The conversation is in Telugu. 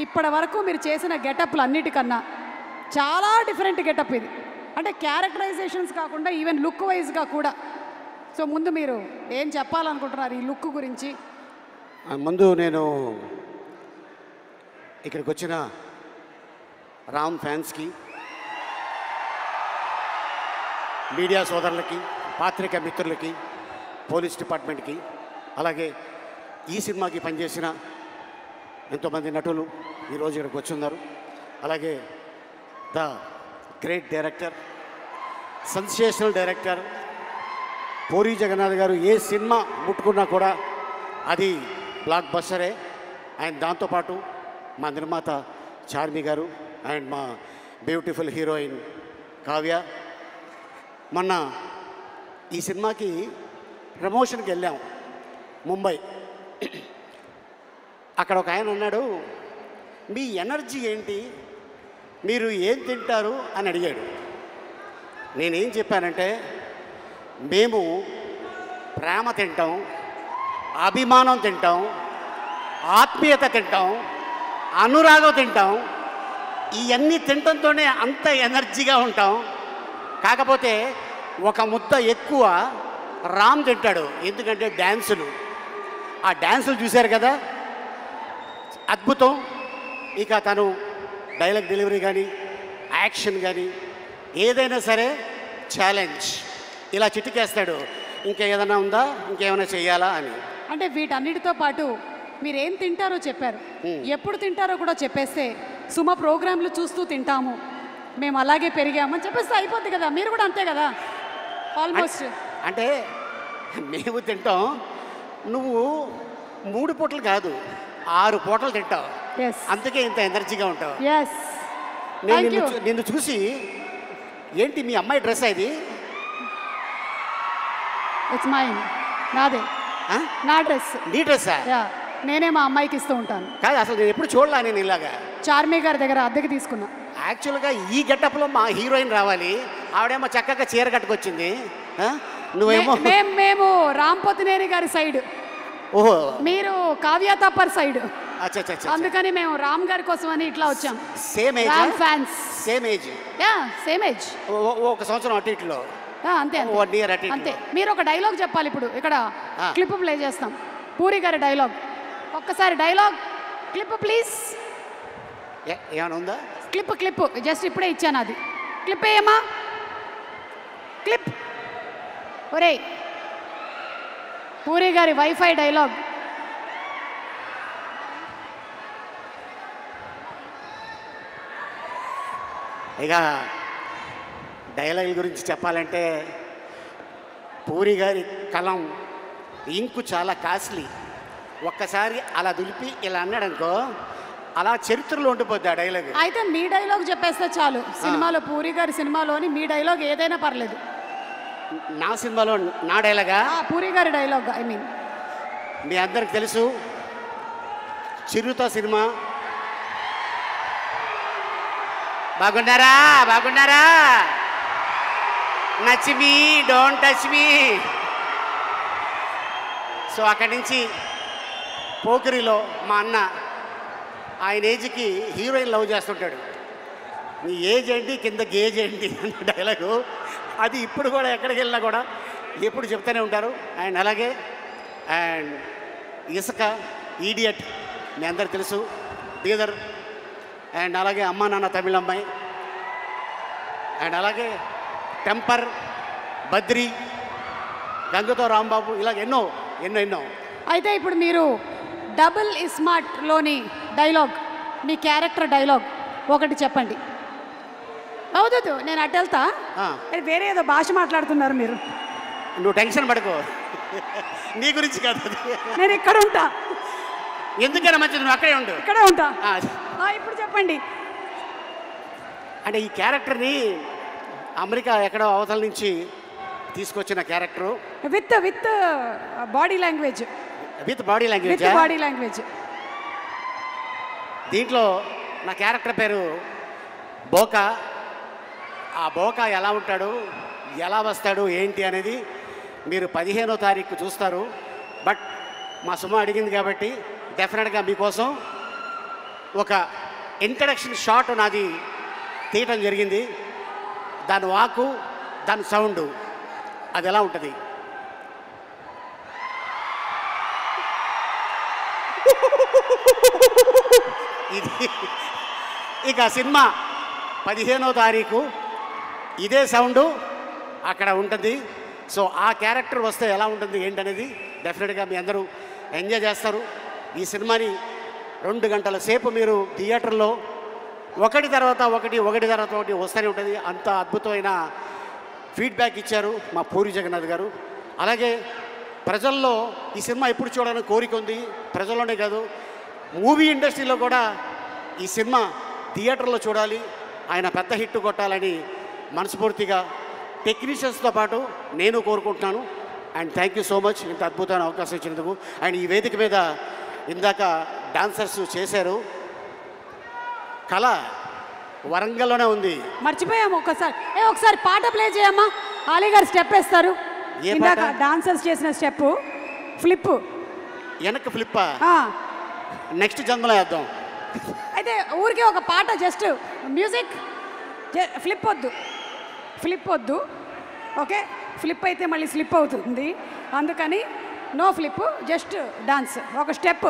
ఇప్పటి వరకు మీరు చేసిన గెటప్లు అన్నిటికన్నా చాలా డిఫరెంట్ గెటప్ ఇది. అంటే క్యారెక్టరైజేషన్స్ కాకుండా ఈవెన్ లుక్ వైజ్గా కూడా. సో ముందు మీరు ఏం చెప్పాలనుకుంటున్నారు ఈ లుక్ గురించి? ముందు నేను ఇక్కడికి వచ్చిన రామ్ ఫ్యాన్స్కి, మీడియా సోదరులకి, పాత్రికా మిత్రులకి, పోలీస్ డిపార్ట్మెంట్కి, అలాగే ఈ సినిమాకి పనిచేసిన ఎంతోమంది నటులు ఈరోజు ఇక్కడికి వచ్చి ఉన్నారు. అలాగే the great director, sensational director Puri Jagannadh garu ఏ సినిమా ముట్టుకున్నా కూడా అది బ్లాక్ బస్టరే. అండ్ దాంతోపాటు మా నిర్మాత చార్మి గారు అండ్ మా బ్యూటిఫుల్ హీరోయిన్ కావ్య. మొన్న ఈ సినిమాకి ప్రమోషన్కి వెళ్ళాం ముంబై. అక్కడ ఒక ఆయన అన్నాడు, మీ ఎనర్జీ ఏంటి, మీరు ఏం తింటారు అని అడిగాడు. నేనేం చెప్పానంటే, మేము ప్రేమ తింటాం, అభిమానం తింటాం, ఆత్మీయత తింటాం, అనురాగం తింటాం. ఇవన్నీ తినటంతోనే అంత ఎనర్జీగా ఉంటాం. కాకపోతే ఒక ముద్ద ఎక్కువ రామ్ తింటాడు, ఎందుకంటే డ్యాన్సులు. ఆ డ్యాన్సులు చూశారు కదా, అద్భుతం. ఇక తను డైలాగ్ డెలివరీ కానీ, యాక్షన్ కానీ, ఏదైనా సరే ఛాలెంజ్. ఇలా చిటికేస్తాడు, ఇంకేదైనా ఉందా, ఇంకేమైనా చెయ్యాలా అని. అంటే వీటన్నిటితో పాటు మీరేం తింటారో చెప్పారు, ఎప్పుడు తింటారో కూడా చెప్పేస్తే సుమ ప్రోగ్రాంలు చూస్తూ తింటాము, మేము అలాగే పెరిగామని చెప్పేస్తే అయిపోద్ది కదా. మీరు కూడా అంతే కదా ఆల్మోస్ట్. అంటే మేము తింటాం, నువ్వు 3 పూటలు కాదు 6 పూటలు తింటావు, అందుకే ఇంత ఎనర్జీగా ఉంటావు. నేను నిన్ను చూసి, ఏంటి మీ అమ్మాయి డ్రెస్ ఇది? ఇట్స్ మైన్, నాదే, నా డ్రెస్. నీ డ్రెస్సా? నేనే మా అమ్మాయికి ఇస్తూ ఉంటాను. కాదు, అసలు నేను ఎప్పుడు చూడలా. నేను ఇలాగా చార్మి గారి దగ్గర అద్దెకి తీసుకున్నా. యాక్చువల్గా ఈ గెటప్లో మా హీరోయిన్ రావాలి, ఆవిడేమో చక్కగా చీర కట్టుకొచ్చింది, నువ్వేమో మేము రామ్ పోతినేని గారి సైడ్, ఓహో మీరు కావ్య తాపర్ సైడ్. అందుకని మేము రామ్ గారి కోసం అని ఇట్లా వచ్చాం. Same age, Ram fans. Same age, same age, ఒక సంవత్సరం అటు ఇట్లో. అంతే 1 year అటు అంతే. మీరు ఒక డైలాగ్ చెప్పాలి ఇప్పుడు. ఇక్కడ క్లిప్ ప్లే చేస్తాం, పూరి గారి డైలాగ్. ఒక్కసారి డైలాగ్ క్లిప్ ప్లీజ్. ఏమైనా ఉందా? క్లిప్ జస్ట్ ఇప్పుడే ఇచ్చాను, అది క్లిప్ ఏమా, క్లిప్. ఒరే పూరి గారి వైఫై డైలాగ్. ఇక డైలాగ్ గురించి చెప్పాలంటే, పూరి గారి కలం ఇంకు చాలా కాస్ట్లీ. ఒక్కసారి అలా దులిపి ఇలా అన్నాడనుకో, అలా చరిత్రలో ఉండిపోద్ది ఆ డైలాగ్. అయితే మీ డైలాగ్ చెప్పేస్తే చాలు. సినిమాలో, పూరి గారి సినిమాలోని మీ డైలాగ్ ఏదైనా పర్లేదు. నా సినిమాలో నా డైలాగా? పూరి గారి డైలాగ్. ఐ మీన్ మీ అందరికి తెలుసు, చిరుత సినిమా. బాగున్నారా, బాగున్నారా, నచ్ me don't touch me. So అక్కడి నుంచి పోకిరిలో మా అన్న ఆయన ఏజ్కి హీరోయిన్ లవ్ చేస్తుంటాడు. నీ ఏజ్ ఏంటి, కింద గేజ్ ఏంటి అన్న డైలాగు. అది ఇప్పుడు కూడా ఎక్కడికి వెళ్ళినా కూడా ఎప్పుడు చెప్తూనే ఉంటారు. అండ్ అలాగే అండ్ ఇసుక, ఈడియట్ మీ అందరికి తెలుసు, బీదర్. అండ్ అలాగే అమ్మా నాన్న తమిళ అమ్మాయి. అండ్ అలాగే టెంపర్, బద్రి, గంగతో రాంబాబు, ఇలాగ ఎన్నో ఎన్నో ఎన్నో. అయితే ఇప్పుడు మీరు డబుల్ ఇస్మార్ట్లోని డైలాగ్, మీ క్యారెక్టర్ డైలాగ్ ఒకటి చెప్పండి. అవుతుంది, నేను అటు వెళ్తా. వేరే ఏదో భాష మాట్లాడుతున్నారు మీరు. నువ్వు టెన్షన్ పడుకో, నీ గురించి కాదు, నేను ఇక్కడ ఉంటా. ఎందుకైనా మంచిది, నువ్వు అక్కడే ఉండు. ఇక్కడే ఉంటా. ఇప్పుడు చెప్పండి. అంటే ఈ క్యారెక్టర్ని అమెరికా ఎక్కడో అవతల నుంచి తీసుకొచ్చిన character, with body language. With body language, body language. దీంట్లో నా క్యారెక్టర్ పేరు బోకా. ఆ బోకా ఎలా ఉంటాడు, ఎలా వస్తాడు, ఏంటి అనేది మీరు 15వ తారీఖు చూస్తారు. బట్ మా సుమ అడిగింది కాబట్టి డెఫినెట్గా మీకోసం ఒక ఇంట్రడక్షన్ షాట్ నాది తీయటం జరిగింది. దాని వాకు, దాని సౌండు అది ఎలా ఉంటుంది? ఇది ఇక సినిమా 15వ తారీఖు ఇదే సౌండు అక్కడ ఉంటుంది. సో ఆ క్యారెక్టర్ వస్తే ఎలా ఉంటుంది ఏంటనేది డెఫినెట్గా మీ అందరూ ఎంజాయ్ చేస్తారు. ఈ సినిమాని 2 గంటల సేపు మీరు థియేటర్లో ఒకటి తర్వాత ఒకటి వస్తూనే ఉంటుంది. అంత అద్భుతమైన ఫీడ్బ్యాక్ ఇచ్చారు మా పూరి జగన్నాథ్ గారు. అలాగే ప్రజల్లో ఈ సినిమా ఎప్పుడు చూడాలని కోరిక ఉంది. ప్రజల్లోనే కాదు, మూవీ ఇండస్ట్రీలో కూడా ఈ సినిమా థియేటర్లో చూడాలి, ఆయన పెద్ద హిట్ కొట్టాలని మనస్ఫూర్తిగా టెక్నీషియన్స్తో పాటు నేను కోరుకుంటున్నాను. And thank you so much ఇంత అద్భుతమైన అవకాశం ఇచ్చినందుకు. అండ్ ఈ వేదిక మీద ఇందాక డాన్సర్స్ చేశారు. కళ వరంగల్లోనే ఉంది. మర్చిపోయాము ఒకసారి పాట ప్లే చేయమ్మా. ఆలీ గారు స్టెప్ వేస్తారు. ఏ ఇందాక పాట? డాన్సర్స్ చేసిన స్టెప్ ఫ్లిప్. వెనక్కి ఫ్లిప్పా? నెక్స్ట్ జన్మలో వేద్దాం. అయితే ఊరికే ఒక పాట జస్ట్ మ్యూజిక్. ఫ్లిప్ వద్దు. ఓకే, ఫ్లిప్ అయితే మళ్ళీ స్లిప్ అవుతుంది. అందుకని నో ఫ్లిప్, జస్ట్ డాన్స్, ఒక స్టెప్.